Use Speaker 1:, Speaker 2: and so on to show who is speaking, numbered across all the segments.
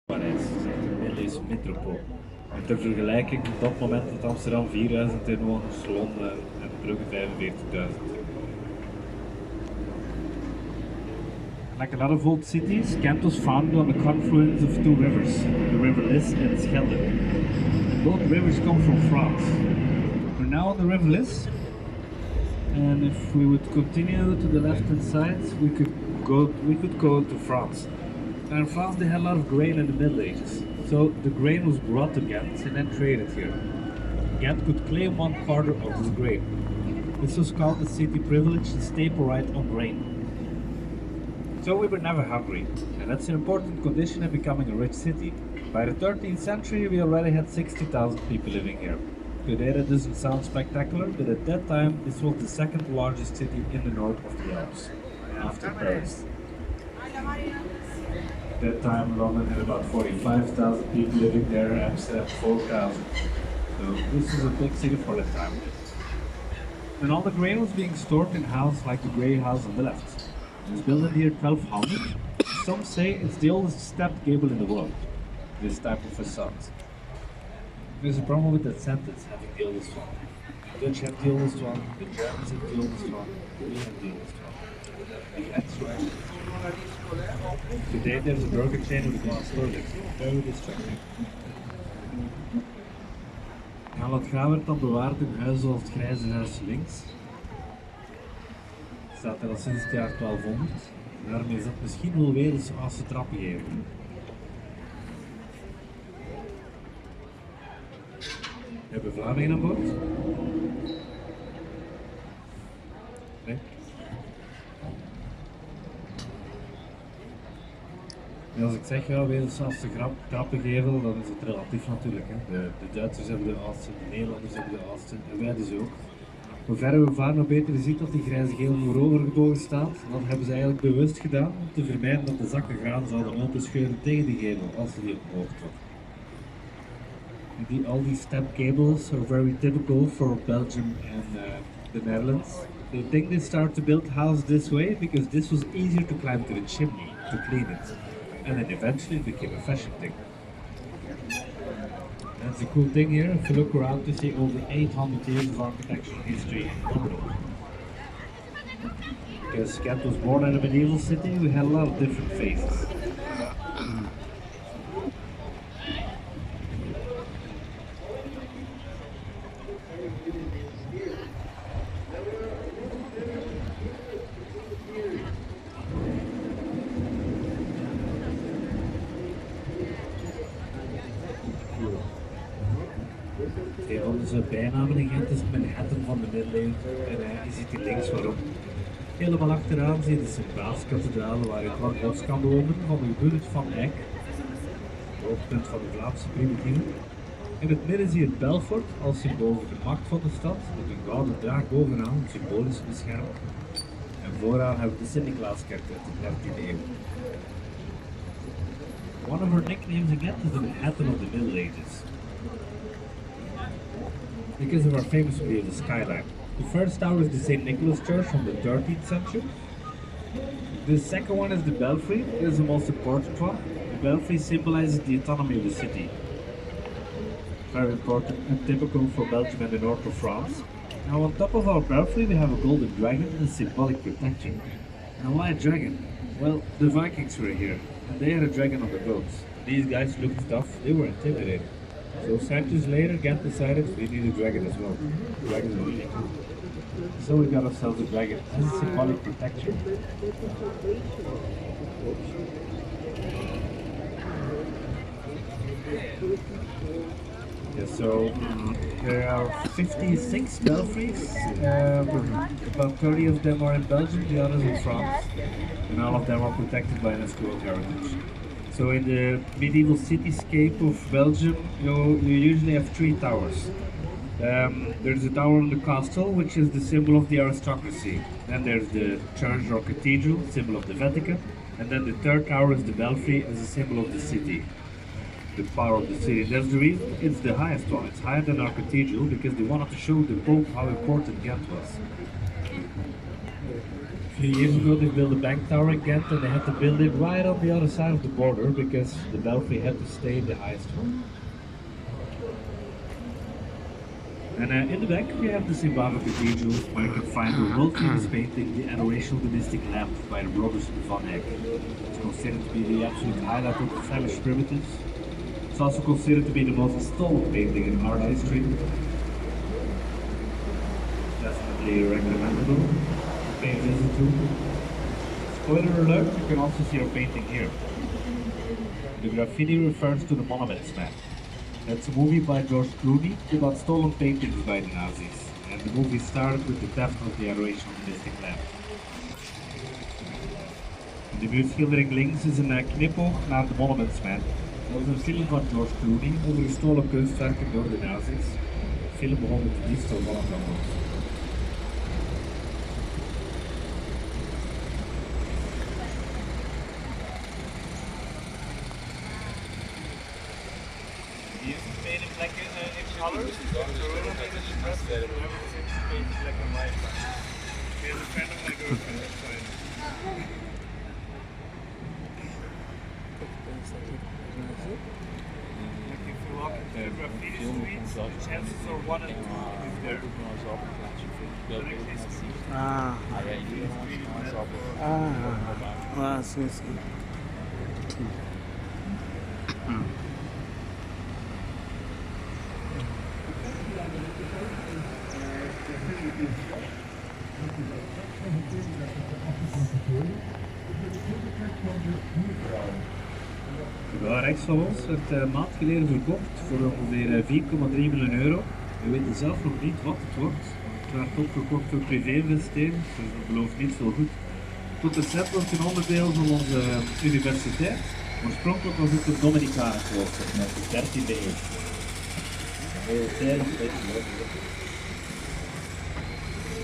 Speaker 1: Parijs, de Middeleeuwse metropool. En ter vergelijking, op dat moment had Amsterdam 4000 inwoners, Londen en Brugge 45.000. Like a lot of old cities, Gent was founded on the confluence of two rivers, the River Lys and Schelde. And both rivers come from France. We're now on the River Lys, and if we would continue to the left-hand side, we could go to France. And in France they had a lot of grain in the Middle Ages. So the grain was brought to Ghent and then traded here. Ghent could claim 1/4 of this grain. This was called the city privilege, the staple right on grain. So we were never hungry, and that's an important condition in becoming a rich city. By the 13th century we already had 60,000 people living here. Today that doesn't sound spectacular, but at that time this was the second largest city in the north of the Alps, after Paris. At that time London had about 45,000 people living there, Amsterdam 4,000. So this is a big city for that time. And all the grain was being stored in a house like the grey house on the left. It was built in the year 1200. Some say it's the oldest stepped gable in the world, this type of facade. There's a problem with that sentence, having the oldest one. The Dutch have the oldest one, the Germans have the oldest one, we have the oldest one. That's right. Today there's a burger chain with a glass toilet. Very distracting. Ja, het graan werd dan bewaard in huizen zoals het Grijze Huis links. Het staat er al sinds het jaar 1200. Daarmee is dat misschien wel weer eens als ze trappen geven. Hebben we Vlamingen aan boord? Nee? En als ik zeg, ja, weer eens als de trappengevel, dan is het relatief natuurlijk. Hè. De Duitsers hebben de oudste, de Nederlanders hebben de oudste en wij dus ook. Hoe verder we varen, hoe beter je ziet dat die grijze geel voorovergebogen staat. Dat hebben ze eigenlijk bewust gedaan om te vermijden dat de zakken graan zouden openscheuren tegen de gevel als ze die omhoog trokken. All these step cables are very typical for Belgium and the Netherlands. They think they started to build houses this way because this was easier to climb to the chimney, to clean it. And then eventually it became a fashion thing. That's a cool thing here, if you look around to see over 800 years of architectural history in London. Because Gent was born in a medieval city, we had a lot of different phases. Een van onze bijnamen in Gent is Manhattan van de middeleeuwen en je ziet hier links waarom. Helemaal achteraan zie je de Sint-Baaskathedraal waar je het Warmbos kan bewonderen van de gebuurt van Eyck, het hoogtepunt van de Vlaamse primitieven. In het midden zie je het Belfort als symbool voor de macht van de stad, met een gouden draak bovenaan, symbolisch beschermd. En vooraan hebben we de Sint-Niklaaskerk uit de 13e eeuw. One of our nicknames in Gent is the Manhattan of the Middle Ages, because of our famous view of the skyline. The first tower is the St. Nicholas Church from the 13th century. The second one is the Belfry. It is the most important one. The Belfry symbolizes the autonomy of the city. Very important and typical for Belgium and the north of France. Now on top of our Belfry we have a golden dragon and symbolic protection. And why a dragon? Well, the Vikings were here and they had a dragon on the boats. These guys looked tough, they were intimidated. So centuries later, Gent decided we need a dragon as well. Dragons are really cool. So we got ourselves a dragon as a symbolic protection. Yeah, so there are 56 belfries. About 30 of them are in Belgium, the others in France, and all of them are protected by UNESCO World Heritage. So in the medieval cityscape of Belgium, you usually have three towers. There's a tower on the castle, which is the symbol of the aristocracy. Then there's the church or cathedral, symbol of the Vatican. And then the third tower is the belfry, as a symbol of the city, the power of the city. That's the reason it's the highest one. It's higher than our cathedral because they wanted to show the Pope how important Ghent was. If few years ago they built a bank tower in Gent and they had to build it right on the other side of the border because the belfry had to stay the highest one. And in the back we have the Zimbabwe Cathedral where you can find the world famous painting, The Adoration of the Mystic Lamp by the brothers Van Eyck. It's considered to be the absolute highlight of the Flemish primitives. It's also considered to be the most stolen painting in art history. Definitely recommendable. Pay a visit to. Spoiler alert, you can also see our painting here. The graffiti refers to the Monuments Man. That's a movie by George Clooney about stolen paintings by the Nazis. And the movie started with the theft of the Adoration of the Mystic Lamp. De muurschildering links is een knipoog naar de Monuments Man. Dat is een film van George Clooney over gestolen kunstwerken door de Nazis. De film begon met de diefstal van een kampioen. Painted black in colors. Painted black and white. Here's a friend of my girlfriend. That's fine. Like if you walk into the graffiti streets, the chances are 1 in 2 if they're
Speaker 2: sim, sim.
Speaker 1: De rechts van ons werd een maand geleden verkocht voor ongeveer 4,3 miljoen euro. We weten zelf nog niet wat het wordt. Het werd opgekocht door privé-investeerders, dus dat belooft niet veel goed. Tot recent was het een onderdeel van onze universiteit. Oorspronkelijk was het een Dominicanenklooster met de 13e eeuw.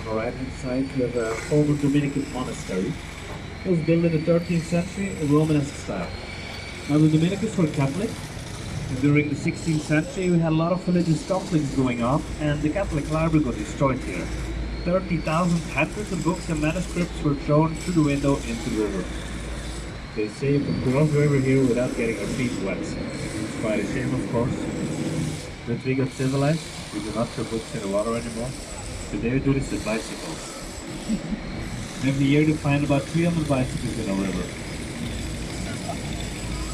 Speaker 1: On the right hand side we have a former Dominican monastery. It was built in the 13th century in Romanesque style. Now the Dominicans were Catholic, and during the 16th century we had a lot of religious conflicts going on, and the Catholic library got destroyed here. 30,000 handwritten books and manuscripts were thrown through the window into the river. They say you can cross the river here without getting our feet wet. It's quite a shame, of course. But we got civilized, we do not throw books in the water anymore. Today we do this with bicycles. Every year they find about 300 bicycles in our river.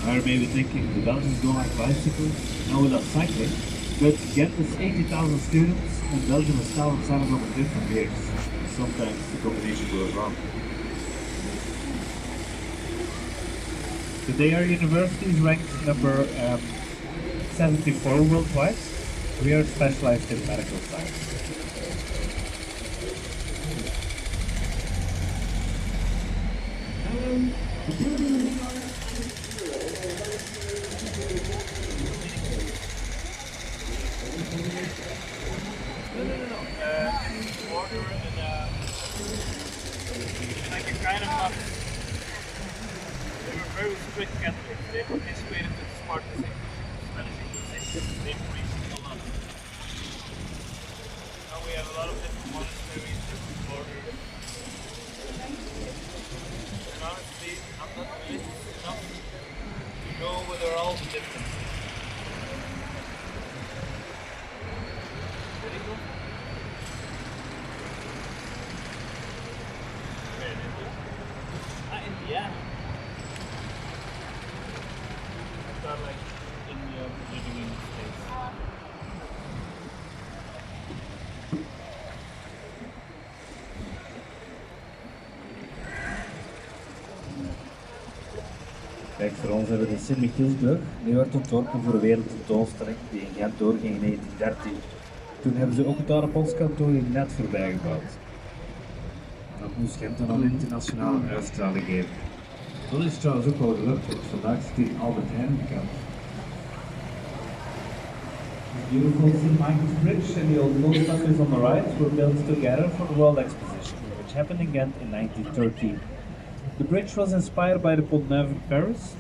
Speaker 1: Now you may be thinking, the Belgians don't like bicycles? No, we love cycling. But Gent has 80,000 students and Belgium has thousands of them in different years. Sometimes the combination goes wrong. Today our university is ranked number 74 worldwide. We are specialized in medical science. Order and like a kind of they were very strict Catholics. They participated in the Spartan Spanish Inquisition. They preached a lot. Now we have a lot of different monasteries, different orders. And honestly, I'm not religious enough to know what are all the differences. Yeah. I thought like India living in the States. Kijk, voor ons hebben we de Sint-Michielsbrug. Die werd ontworpen voor een wereldtentoonstelling die in Gent doorging in 1913. Toen hebben ze ook het oude postkantoor net voorbij gebouwd. Dat moest Gent dan al internationale uitstraling geven. Dat is trouwens ook wel gelukt, want vandaag zit hier Albert Heijn bekend. The beautiful St. Michael's Bridge and the old post office on the right were built together for the World Exposition, which happened in Ghent in 1913. The bridge was inspired by the Pont Neuf in Paris.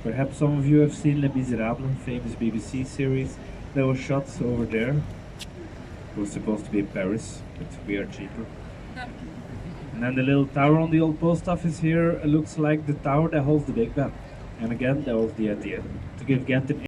Speaker 1: Perhaps some of you have seen Les Miserables, a famous BBC series that was shot over there. It was supposed to be in Paris, but we are cheaper. then the little tower on the old post office here looks like the tower that holds the Big Ben. And again, that was the idea, to give Gent an